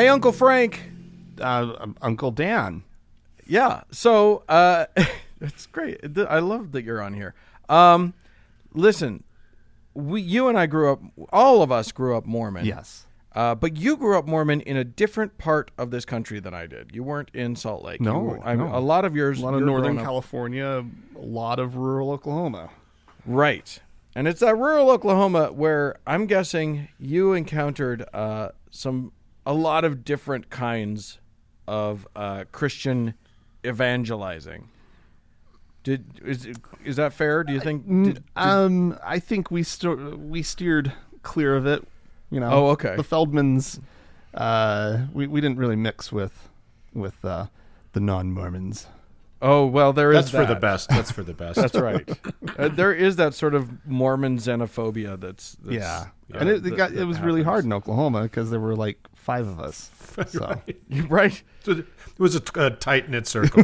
Hey, Uncle Frank. Uncle Dan. Yeah. So it's great. I love that you're on here. Listen, you and I grew up. All of us grew up Mormon. Yes. But you grew up Mormon in a different part of this country than I did. You weren't in Salt Lake. No. A lot of yours. A lot of Northern California, a lot of rural Oklahoma. Right. And it's that rural Oklahoma where I'm guessing you encountered a lot of different kinds of Christian evangelizing. Is that fair? Do you think? I think we steered clear of it. Oh, okay. The Feldmans, we didn't really mix with the non-Mormons. Oh, well, That's for the best. That's for the best. That's right. There is that sort of Mormon xenophobia that's yeah. And it was really hard in Oklahoma because there were like 5 of us. So. Right. So it was a tight-knit circle.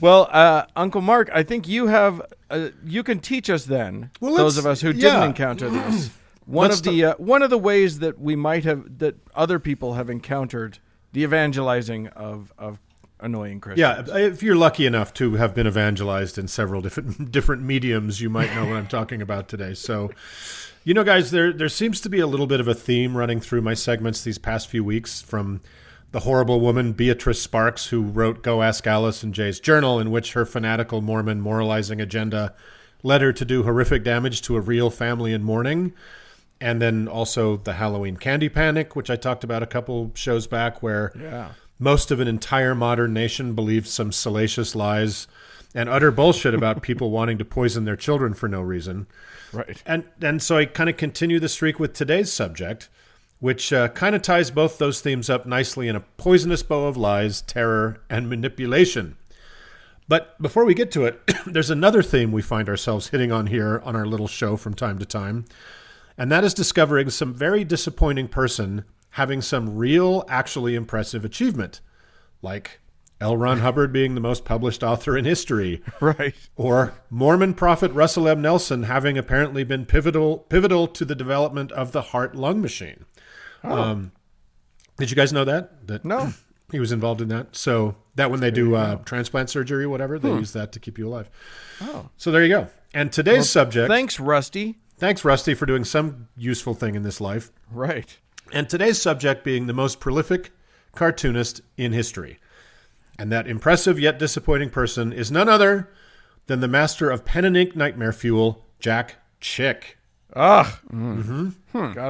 Well, Uncle Mark, I think you have you can teach us then, those of us who didn't encounter this. One of the ways that we might have, that other people have encountered the evangelizing of annoying Christians. Yeah, if you're lucky enough to have been evangelized in several different mediums, you might know what I'm talking about today. So, guys, there seems to be a little bit of a theme running through my segments these past few weeks, from the horrible woman Beatrice Sparks, who wrote Go Ask Alice in Jay's journal, in which her fanatical Mormon moralizing agenda led her to do horrific damage to a real family in mourning. And then also the Halloween candy panic, which I talked about a couple shows back, where most of an entire modern nation believed some salacious lies and utter bullshit about people wanting to poison their children for no reason. Right. And so I kind of continue the streak with today's subject, which kind of ties both those themes up nicely in a poisonous bow of lies, terror, and manipulation. But before we get to it, there's another theme we find ourselves hitting on here on our little show from time to time, and that is discovering some very disappointing person having some real, actually impressive achievement, like L. Ron Hubbard being the most published author in history. Right. Or Mormon prophet Russell M. Nelson having apparently been pivotal to the development of the heart-lung machine. Oh. Did you guys know that? No. He was involved in that. So that when they do transplant surgery or whatever, they use that to keep you alive. Oh. So there you go. And today's subject... Thanks, Rusty. Thanks, Rusty, for doing some useful thing in this life. Right. And today's subject being the most prolific cartoonist in history. And that impressive yet disappointing person is none other than the master of pen and ink nightmare fuel, Jack Chick. Gotta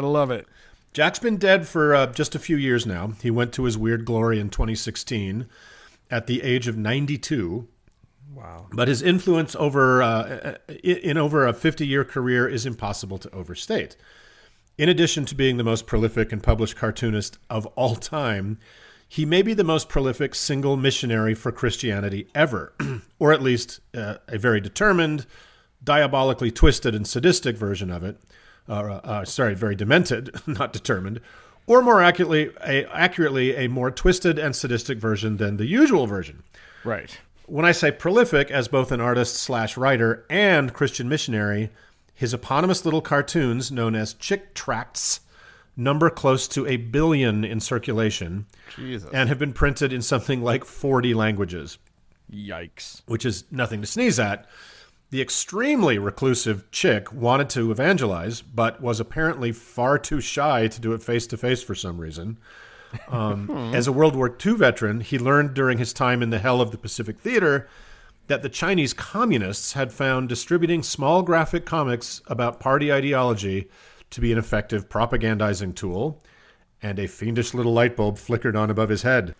love it. Jack's been dead for just a few years now. He went to his weird glory in 2016 at the age of 92. Wow. But his influence in over a 50-year career is impossible to overstate. In addition to being the most prolific and published cartoonist of all time, he may be the most prolific single missionary for Christianity ever, or at least a very determined, diabolically twisted and sadistic version of it. Very demented, not determined, or more accurately, a more twisted and sadistic version than the usual version. Right. When I say prolific as both an artist/writer and Christian missionary, his eponymous little cartoons, known as Chick Tracts, number close to 1 billion in circulation. Jesus. And have been printed in something like 40 languages. Yikes. Which is nothing to sneeze at. The extremely reclusive Chick wanted to evangelize, but was apparently far too shy to do it face-to-face for some reason. As a World War II veteran, he learned during his time in the hell of the Pacific Theater that the Chinese communists had found distributing small graphic comics about party ideology to be an effective propagandizing tool, and a fiendish little light bulb flickered on above his head.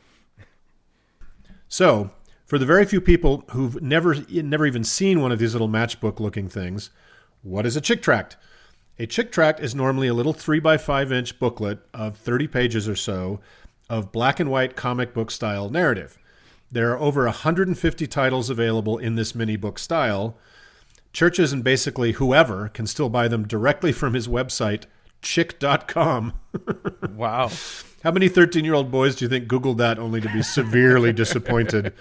So, for the very few people who've never even seen one of these little matchbook-looking things, what is a Chick Tract? A Chick Tract is normally a little 3x5-inch booklet of 30 pages or so of black and white comic book style narrative. There are over 150 titles available in this mini book style. Churches and basically whoever can still buy them directly from his website, chick.com. Wow. How many 13-year-old boys do you think Googled that only to be severely disappointed?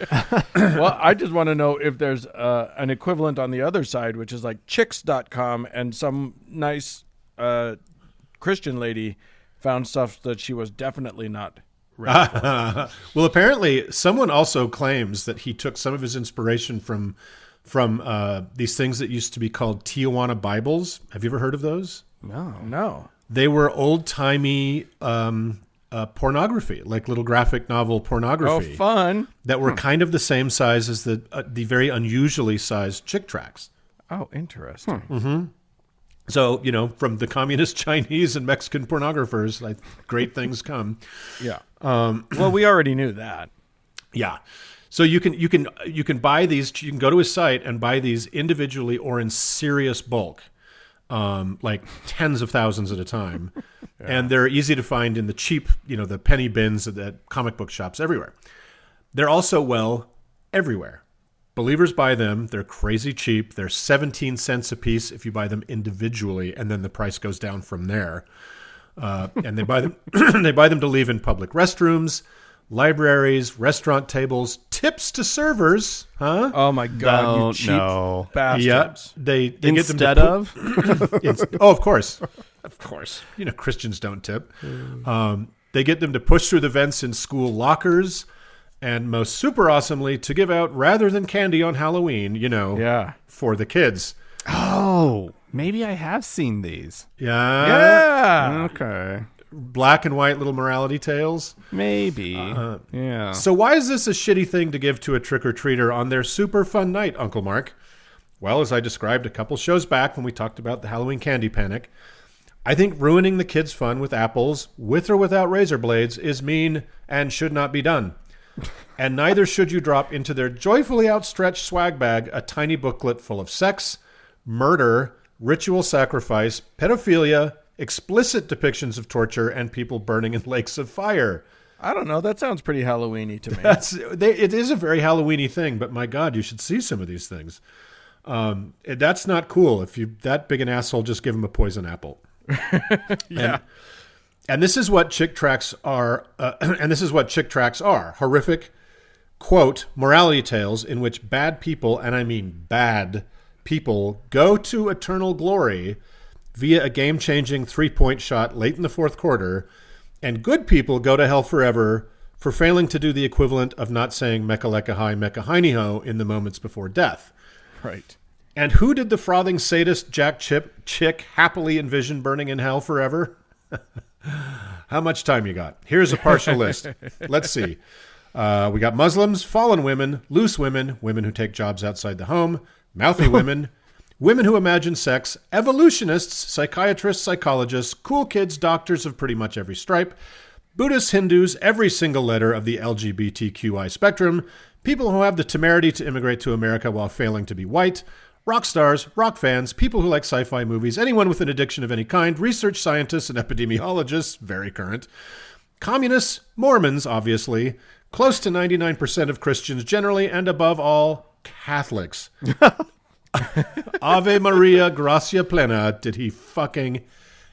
Well, I just want to know if there's an equivalent on the other side, which is like chicks.com, and some nice Christian lady found stuff that she was definitely not ready for. Well, apparently, someone also claims that he took some of his inspiration from these things that used to be called Tijuana Bibles. Have you ever heard of those? No. They were old-timey pornography, like little graphic novel pornography. Oh, fun. That were kind of the same size as the very unusually sized Chick tracts. Oh, interesting. Mm-hmm. So, from the communist Chinese and Mexican pornographers, like, great things come. Yeah. Well, we already knew that. Yeah. So you can buy these. You can go to his site and buy these individually or in serious bulk, like tens of thousands at a time, and they're easy to find in the cheap, the penny bins at comic book shops everywhere. They're also everywhere. Believers buy them. They're crazy cheap. They're 17 cents a piece if you buy them individually, and then the price goes down from there. And they buy them. They buy them to leave in public restrooms, libraries, restaurant tables, tips to servers. Huh? Oh my God! You cheap bastards. Yeah, they Instead get them of. of course. Christians don't tip. They get them to push through the vents in school lockers. And most super awesomely, to give out rather than candy on Halloween, for the kids. Oh, maybe I have seen these. Yeah. Okay. Black and white little morality tales. Maybe. Yeah. So why is this a shitty thing to give to a trick-or-treater on their super fun night, Uncle Mark? Well, as I described a couple shows back when we talked about the Halloween candy panic, I think ruining the kids' fun with apples, with or without razor blades, is mean and should not be done. And neither should you drop into their joyfully outstretched swag bag a tiny booklet full of sex, murder, ritual sacrifice, pedophilia, explicit depictions of torture, and people burning in lakes of fire. I don't know. That sounds pretty Halloween-y to me. It is a very Halloween-y thing, but my God, you should see some of these things. That's not cool. If you're that big an asshole, just give them a poison apple. Yeah. And this is what chick tracts are. Horrific, quote, morality tales in which bad people, and I mean bad people, go to eternal glory via a game-changing three-point shot late in the fourth quarter, and good people go to hell forever for failing to do the equivalent of not saying Mecca Lecca Hi, Mecca Heiny Ho in the moments before death. Right. And who did the frothing sadist Jack Chick happily envision burning in hell forever? How much time you got? Here's a partial list. Let's see. We got Muslims, fallen women, loose women, women who take jobs outside the home, mouthy women, women who imagine sex, evolutionists, psychiatrists, psychologists, cool kids, doctors of pretty much every stripe, Buddhists, Hindus, every single letter of the LGBTQI spectrum, people who have the temerity to immigrate to America while failing to be white, rock stars, rock fans, people who like sci-fi movies, anyone with an addiction of any kind, research scientists and epidemiologists, very current, communists, Mormons, obviously, close to 99% of Christians generally, and above all, Catholics. Ave Maria, Gracia Plena, did he fucking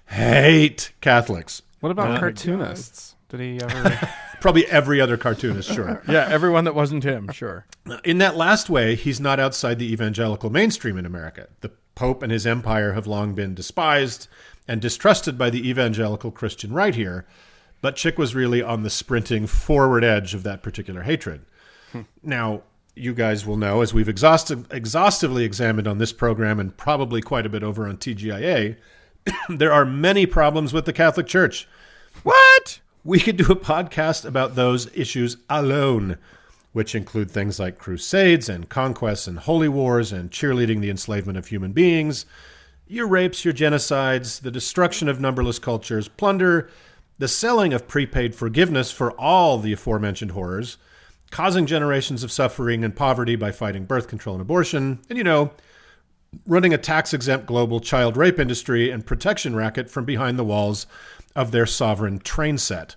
hate Catholics. What about cartoonists? Did he ever... Probably every other cartoonist, sure. Yeah, everyone that wasn't him, sure. In that last way, he's not outside the evangelical mainstream in America. The Pope and his empire have long been despised and distrusted by the evangelical Christian right here, but Chick was really on the sprinting forward edge of that particular hatred. Now, you guys will know, as we've exhaustively examined on this program and probably quite a bit over on TGIA, there are many problems with the Catholic Church. What? We could do a podcast about those issues alone, which include things like crusades and conquests and holy wars and cheerleading the enslavement of human beings, your rapes, your genocides, the destruction of numberless cultures, plunder, the selling of prepaid forgiveness for all the aforementioned horrors, causing generations of suffering and poverty by fighting birth control and abortion, and, running a tax-exempt global child rape industry and protection racket from behind the walls of their sovereign train set.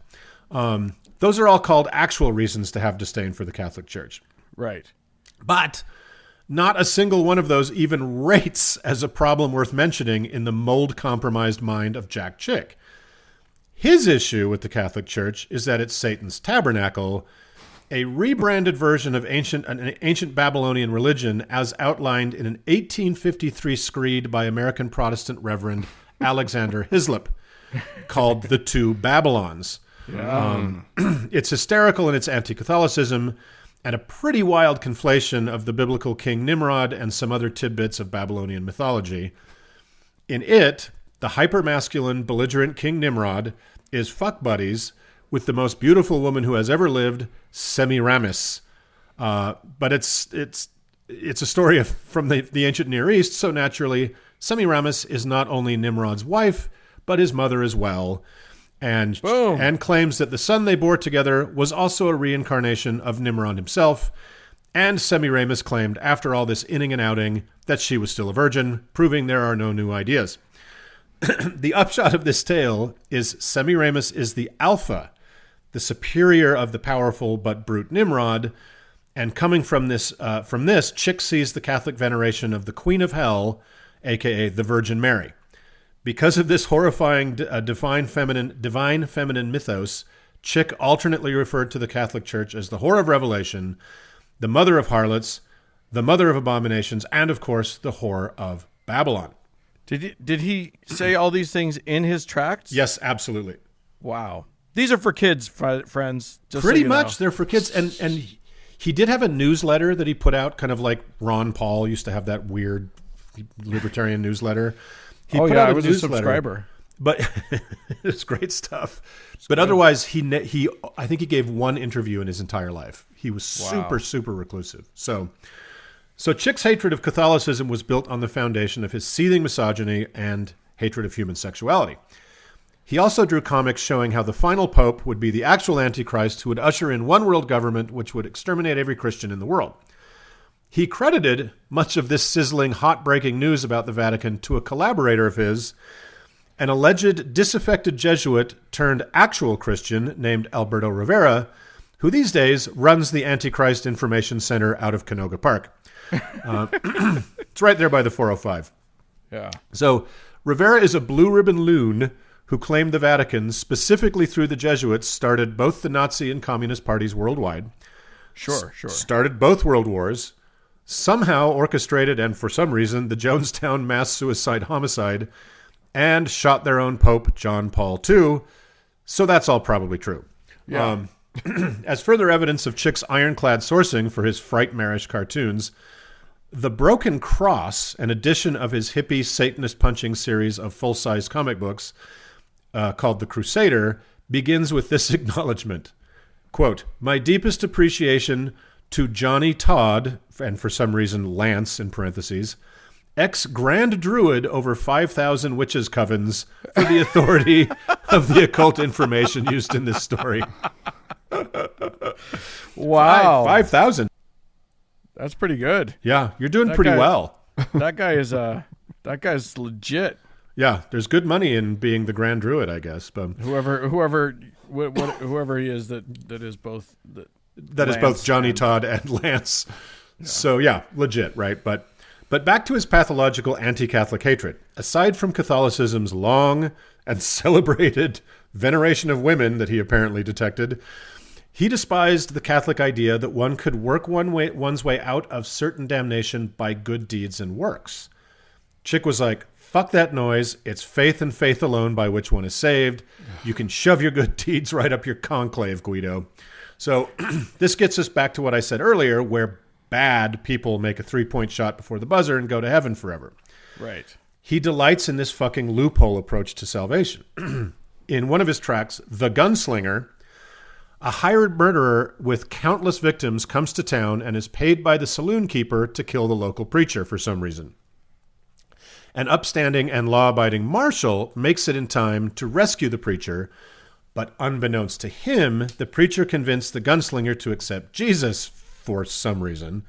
Those are all called actual reasons to have disdain for the Catholic Church. Right. But not a single one of those even rates as a problem worth mentioning in the mold-compromised mind of Jack Chick. His issue with the Catholic Church is that it's Satan's tabernacle, a rebranded version of an ancient Babylonian religion as outlined in an 1853 screed by American Protestant Reverend Alexander Hislop. called The Two Babylons. It's hysterical in its anti-Catholicism and a pretty wild conflation of the biblical King Nimrod and some other tidbits of Babylonian mythology. In it, the hyper-masculine, belligerent King Nimrod is fuck buddies with the most beautiful woman who has ever lived, Semiramis. But it's a story from the ancient Near East, so naturally, Semiramis is not only Nimrod's wife, but his mother as well, and claims that the son they bore together was also a reincarnation of Nimrod himself, and Semiramis claimed, after all this inning and outing, that she was still a virgin, proving there are no new ideas. The upshot of this tale is Semiramis is the alpha, the superior of the powerful but brute Nimrod, and coming from this, Chick sees the Catholic veneration of the Queen of Hell, a.k.a. the Virgin Mary. Because of this horrifying divine feminine mythos, Chick alternately referred to the Catholic Church as the whore of Revelation, the mother of harlots, the mother of abominations, and, of course, the whore of Babylon. Did he say all these things in his tracts? Yes, absolutely. Wow. These are for kids, friends. Just Pretty so you much. know. They're for kids. And he did have a newsletter that he put out, kind of like Ron Paul used to have that weird libertarian newsletter. I was a subscriber. But it's great stuff. Otherwise, I think he gave one interview in his entire life. He was super, super reclusive. So Chick's hatred of Catholicism was built on the foundation of his seething misogyny and hatred of human sexuality. He also drew comics showing how the final pope would be the actual Antichrist who would usher in one world government which would exterminate every Christian in the world. He credited much of this sizzling, hot-breaking news about the Vatican to a collaborator of his, an alleged disaffected Jesuit turned actual Christian named Alberto Rivera, who these days runs the Antichrist Information Center out of Canoga Park. It's right there by the 405. Yeah. So Rivera is a blue ribbon loon who claimed the Vatican, specifically through the Jesuits, started both the Nazi and Communist parties worldwide. Sure. Started both world wars, somehow orchestrated, and for some reason, the Jonestown mass suicide homicide, and shot their own Pope, John Paul II. So that's all probably true. Yeah. As further evidence of Chick's ironclad sourcing for his frightmarish cartoons, The Broken Cross, an edition of his hippie Satanist punching series of full-size comic books called The Crusader, begins with this acknowledgement. Quote, "My deepest appreciation to Johnny Todd," and for some reason Lance in parentheses, "ex-Grand Druid over 5,000 witches' covens for the authority of the occult information used in this story." Wow. 5,000. That's pretty good. Yeah, you're doing pretty well. That guy's legit. Yeah, there's good money in being the Grand Druid, I guess. But whoever he is that is both is both Johnny Todd and Lance. Yeah. So yeah, legit, right? But back to his pathological anti-Catholic hatred. Aside from Catholicism's long and celebrated veneration of women that he apparently detected, he despised the Catholic idea that one could work one's way out of certain damnation by good deeds and works. Chick was like, fuck that noise. It's faith and faith alone by which one is saved. You can shove your good deeds right up your conclave, Guido. So this gets us back to what I said earlier, where bad people make a 3-point shot before the buzzer and go to heaven forever. Right. He delights in this fucking loophole approach to salvation. In one of his tracts, The Gunslinger, a hired murderer with countless victims comes to town and is paid by the saloon keeper to kill the local preacher for some reason. An upstanding and law-abiding marshal makes it in time to rescue the preacher, but unbeknownst to him, the preacher convinced the gunslinger to accept Jesus for some reason.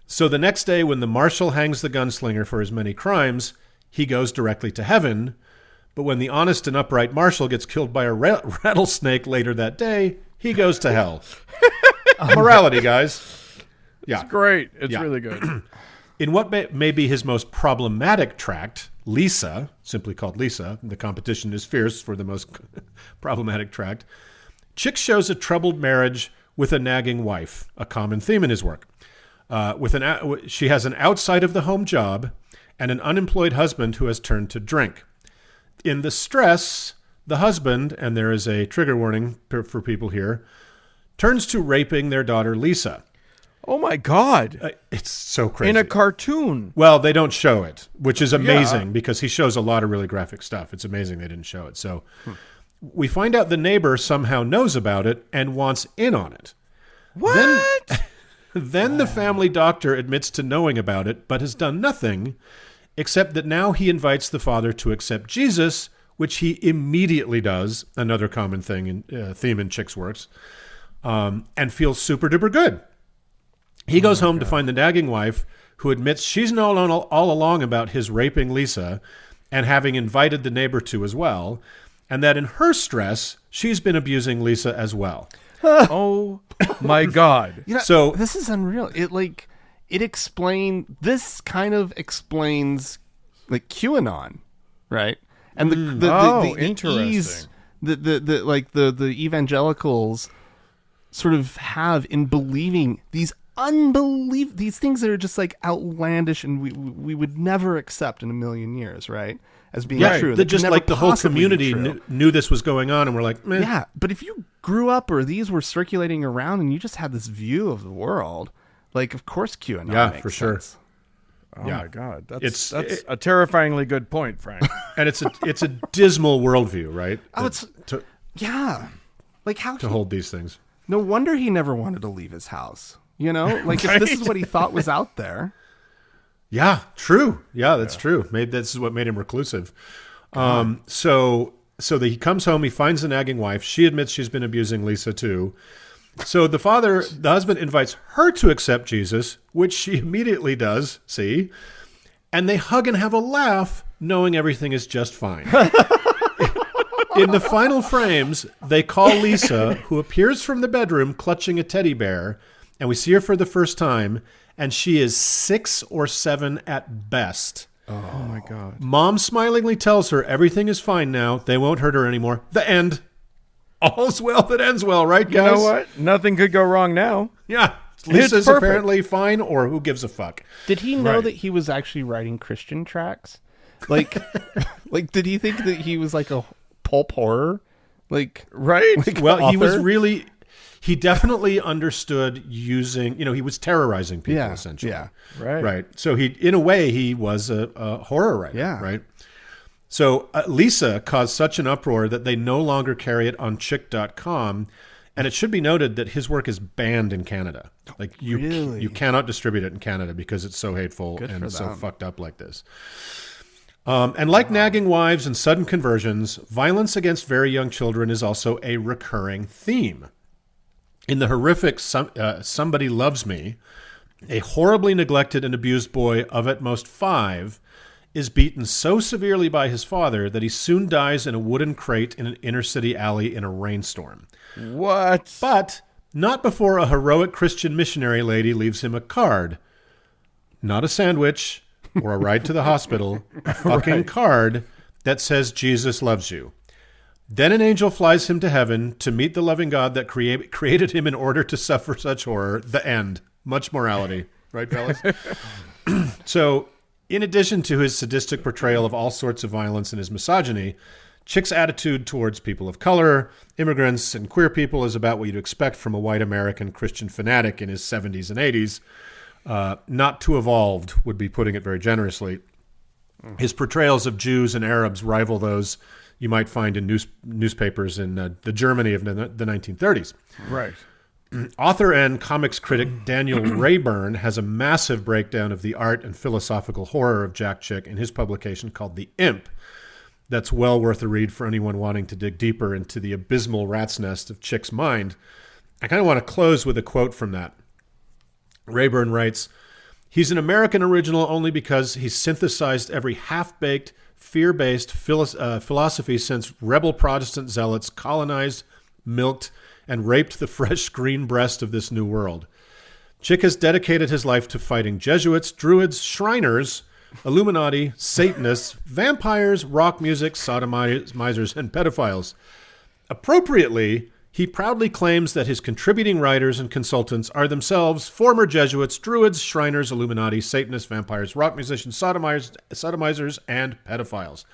So the next day, when the marshal hangs the gunslinger for his many crimes, he goes directly to heaven. But when the honest and upright marshal gets killed by a rattlesnake later that day, he goes to hell. Morality, guys. Yeah. It's great. It's really good. In what may be his most problematic tract, Lisa, simply called Lisa, the competition is fierce for the most problematic tract, Chick shows a troubled marriage with a nagging wife, a common theme in his work. She has an outside-of-the-home job and an unemployed husband who has turned to drink. In the stress, the husband, and there is a trigger warning for people here, turns to raping their daughter Lisa. Oh my God. It's so crazy. In a cartoon. Well, they don't show it, which is amazing because he shows a lot of really graphic stuff. It's amazing they didn't show it. So we find out the neighbor somehow knows about it and wants in on it. What? Then the family doctor admits to knowing about it, but has done nothing, except that now he invites the father to accept Jesus, which he immediately does, another common thing theme in Chick's works, and feels super duper good. He goes home to find the nagging wife, who admits she's known all along about his raping Lisa and having invited the neighbor to as well, and that in her stress, she's been abusing Lisa as well. Oh my God. So this is unreal. This kind of explains like QAnon, right? And the interesting. ease the evangelicals sort of have in believing these things that are just like outlandish and we would never accept in a million years, right? As being true. That just like the whole community knew this was going on, and we're like, meh. Yeah, but if you grew up or these were circulating around and you just had this view of the world, like of course QAnon makes for sure. sense. Oh my God, that's a terrifyingly good point, Frank. And it's a dismal worldview, right? Like how to hold these things. No wonder he never wanted to leave his house. Like if this is what he thought was out there. Yeah, true. Yeah, that's true. Maybe this is what made him reclusive. So he comes home, he finds the nagging wife. She admits she's been abusing Lisa too. So the husband invites her to accept Jesus, which she immediately does, see? And they hug and have a laugh, knowing everything is just fine. In the final frames, they call Lisa, who appears from the bedroom clutching a teddy bear, and we see her for the first time, and she is 6 or 7 at best. Oh my God. Mom smilingly tells her everything is fine now. They won't hurt her anymore. The end. All's well that ends well, right, guys? You know what? Nothing could go wrong now. Yeah. Lisa's apparently fine, or who gives a fuck? Did he know that he was actually writing Christian tracks? Like, did he think that he was like a pulp horror? Right? Well, author? He definitely understood using, he was terrorizing people, essentially. Yeah. Right. So in a way, he was a horror writer. Yeah. Right. So Lisa caused such an uproar that they no longer carry it on chick.com. And it should be noted that his work is banned in Canada. Like you cannot distribute it in Canada because it's so hateful and so fucked up like this. And like nagging wives and sudden conversions, violence against very young children is also a recurring theme. In the horrific Somebody Loves Me, a horribly neglected and abused boy of at most 5 is beaten so severely by his father that he soon dies in a wooden crate in an inner city alley in a rainstorm. What? But not before a heroic Christian missionary lady leaves him a card. Not a sandwich or a ride to the hospital, a fucking card that says Jesus loves you. Then an angel flies him to heaven to meet the loving God that created him in order to suffer such horror. The end. Much morality. Right, fellas? So, in addition to his sadistic portrayal of all sorts of violence and his misogyny, Chick's attitude towards people of color, immigrants, and queer people is about what you'd expect from a white American Christian fanatic in his 70s and 80s. Not too evolved, would be putting it very generously. His portrayals of Jews and Arabs rival those you might find in newspapers in the Germany of the 1930s. Right. Author and comics critic Daniel Rayburn has a massive breakdown of the art and philosophical horror of Jack Chick in his publication called The Imp. That's well worth a read for anyone wanting to dig deeper into the abysmal rat's nest of Chick's mind. I kind of want to close with a quote from that. Rayburn writes, "He's an American original only because he's synthesized every half-baked, fear-based philosophy since rebel Protestant zealots colonized, milked, and raped the fresh green breast of this new world. Chick has dedicated his life to fighting Jesuits, Druids, Shriners, Illuminati, Satanists, vampires, rock music, sodomizers, and pedophiles. Appropriately, He proudly claims that his contributing writers and consultants are themselves former Jesuits, Druids, Shriners, Illuminati, Satanists, vampires, rock musicians, sodomizers, and pedophiles.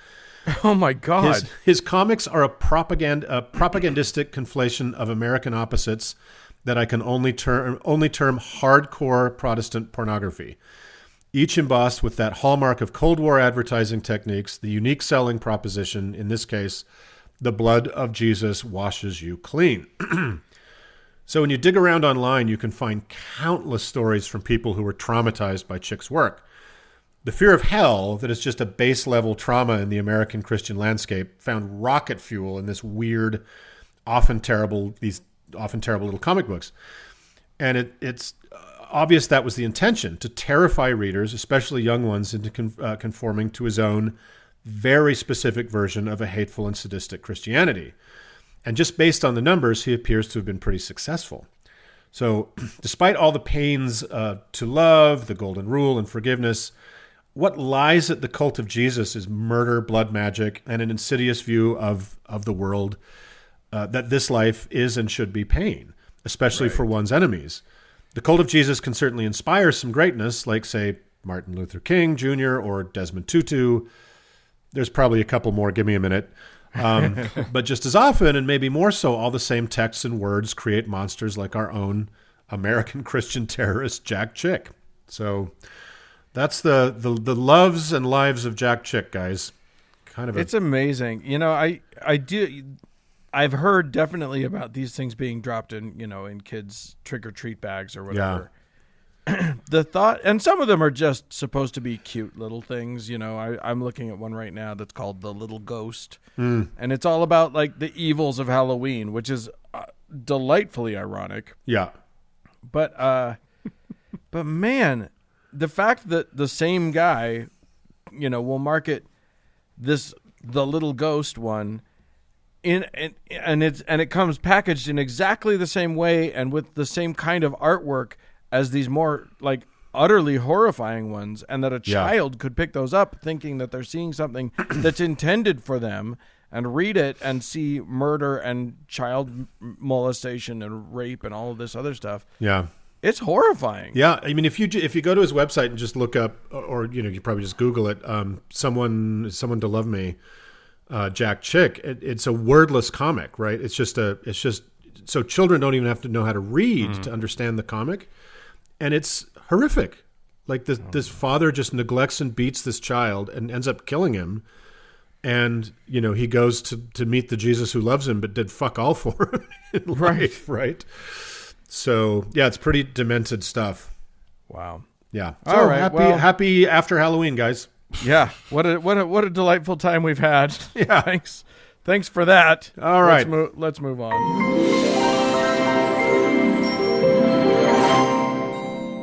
Oh my God! His comics are a propagandistic conflation of American opposites that I can only term hardcore Protestant pornography. Each embossed with that hallmark of Cold War advertising techniques, the unique selling proposition, in this case, the blood of Jesus washes you clean. So when you dig around online, you can find countless stories from people who were traumatized by Chick's work. The fear of hell, that is just a base level trauma in the American Christian landscape, found rocket fuel in this weird, often terrible little comic books. And it's obvious that was the intention, to terrify readers, especially young ones, into conforming to his own very specific version of a hateful and sadistic Christianity. And just based on the numbers, he appears to have been pretty successful. So despite all the pains to love, the golden rule, and forgiveness, what lies at the cult of Jesus is murder, blood magic, and an insidious view of the world, that this life is and should be pain, especially for one's enemies. The cult of Jesus can certainly inspire some greatness, like, say, Martin Luther King Jr. or Desmond Tutu. There's probably a couple more. Give me a minute. But just as often, and maybe more so, all the same texts and words create monsters like our own American Christian terrorist, Jack Chick. So that's the loves and lives of Jack Chick, guys. It's amazing. You know, I've heard definitely about these things being dropped in, in kids' trick-or-treat bags or whatever. Yeah. The thought, and some of them are just supposed to be cute little things. I'm looking at one right now that's called The Little Ghost. And it's all about like the evils of Halloween, which is delightfully ironic. Yeah. But man, the fact that the same guy, will market The Little Ghost one, and it comes packaged in exactly the same way and with the same kind of artwork as these more like utterly horrifying ones, and that a child could pick those up thinking that they're seeing something that's intended for them, and read it and see murder and child molestation and rape and all of this other stuff. Yeah. It's horrifying. Yeah. I mean, if you go to his website and just look up, or, you probably just Google it, someone to love me, Jack Chick, it's a wordless comic, right? It's just so children don't even have to know how to read to understand the comic. And it's horrific. Like this father just neglects and beats this child and ends up killing him. And, he goes to meet the Jesus who loves him, but did fuck all for him in life, right? So, yeah, it's pretty demented stuff. Wow. Yeah. So all right. Happy after Halloween, guys. Yeah. What a delightful time we've had. Yeah. Thanks for that. All right. Let's move on.